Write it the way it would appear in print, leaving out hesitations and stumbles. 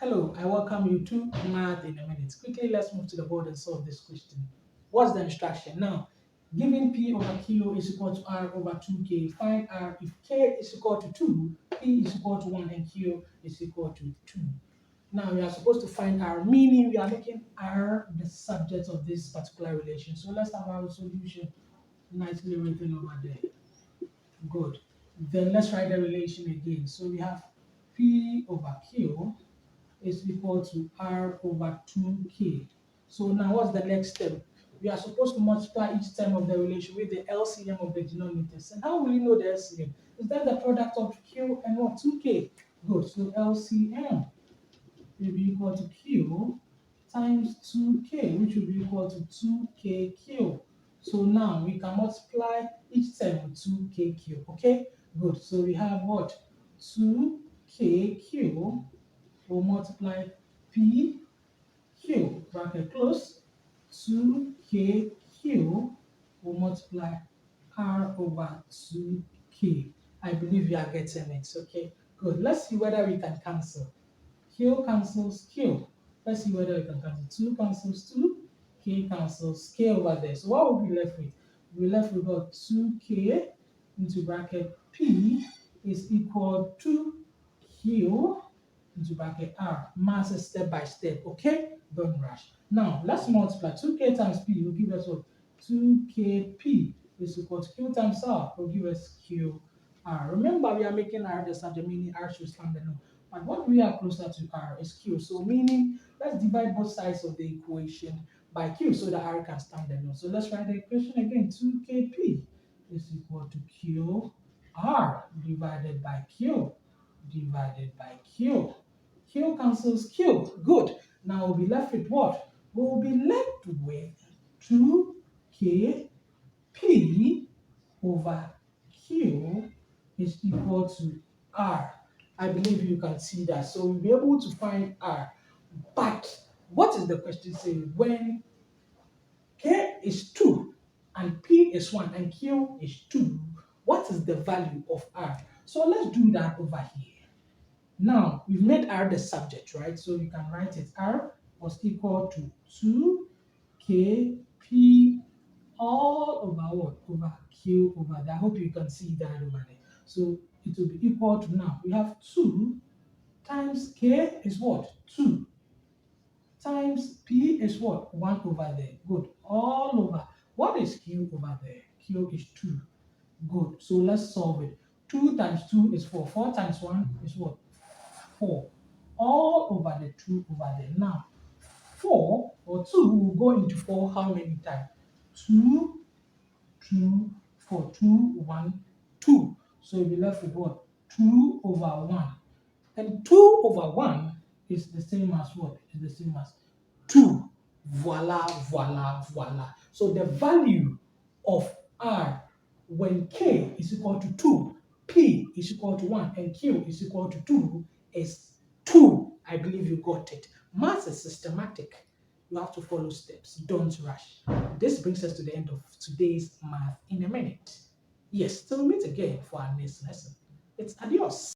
Hello, I welcome you to Math in a Minute. Quickly, let's move to the board and solve this question. What's the instruction? Now, given P over Q is equal to R over 2K, find R if K is equal to 2, P is equal to 1, and Q is equal to 2. Now, we are supposed to find R, meaning we are making R the subject of this particular relation. So let's have our solution nicely written over there. Good. Then let's write the relation again. So we have P over Q is equal to R over 2K. So now what's the next step? We are supposed to multiply each term of the relation with the LCM of the denominators. And how will you know the LCM? Is that the product of Q and what? 2K. Good. So LCM will be equal to Q times 2K, which will be equal to 2KQ. So now we can multiply each term with 2KQ. Okay? Good. So we have what? 2KQ will multiply P Q, bracket close, 2KQ will multiply R over 2K. I believe you are getting it, okay? Good. Let's see whether we can cancel. Q cancels Q. Let's see whether we can cancel. 2 cancels 2, K cancels K over there. So what will we be left with? We're left with about 2K into bracket P is equal to Q into bracket R. Mass is step by step, okay? Don't rush. Now, let's multiply. 2K times P will give us what? 2KP is equal to Q times R will give us QR. Remember, we are making R the subject, meaning R should stand alone. But what we are closer to R is Q. So meaning, let's divide both sides of the equation by Q so that R can stand alone. So let's write the equation again. 2KP is equal to QR divided by Q divided by Q. Q cancels Q. Good. Now we'll be left with what? We'll be left with 2KP over Q is equal to R. I believe you can see that. So we'll be able to find R. But what is the question saying? When K is 2 and P is 1 and Q is 2, what is the value of R? So let's do that over here. Now, we've made R the subject, right? So you can write it. R was equal to 2KP all over what? Over Q over there. I hope you can see that over there. So it will be equal to, now we have 2 times K is what? 2 times P is what? 1 over there. Good. All over. What is Q over there? Q is 2. Good. So let's solve it. 2 times 2 is 4. 4 times 1 is what? 4. All over the 2 over there. Now, 4 or 2 will go into 4 how many times? 2, 2, 4. 2, 1, 2. So you'll be left with what? 2 over 1. And 2 over 1 is the same as what? Is the same as 2. Voila, voila, voila. So the value of R when K is equal to 2, P is equal to 1, and Q is equal to 2 is 2. I believe you got it. Maths is systematic. You have to follow steps. Don't rush. This brings us to the end of today's Math in a Minute. Yes, till we meet again for our next lesson. It's adios.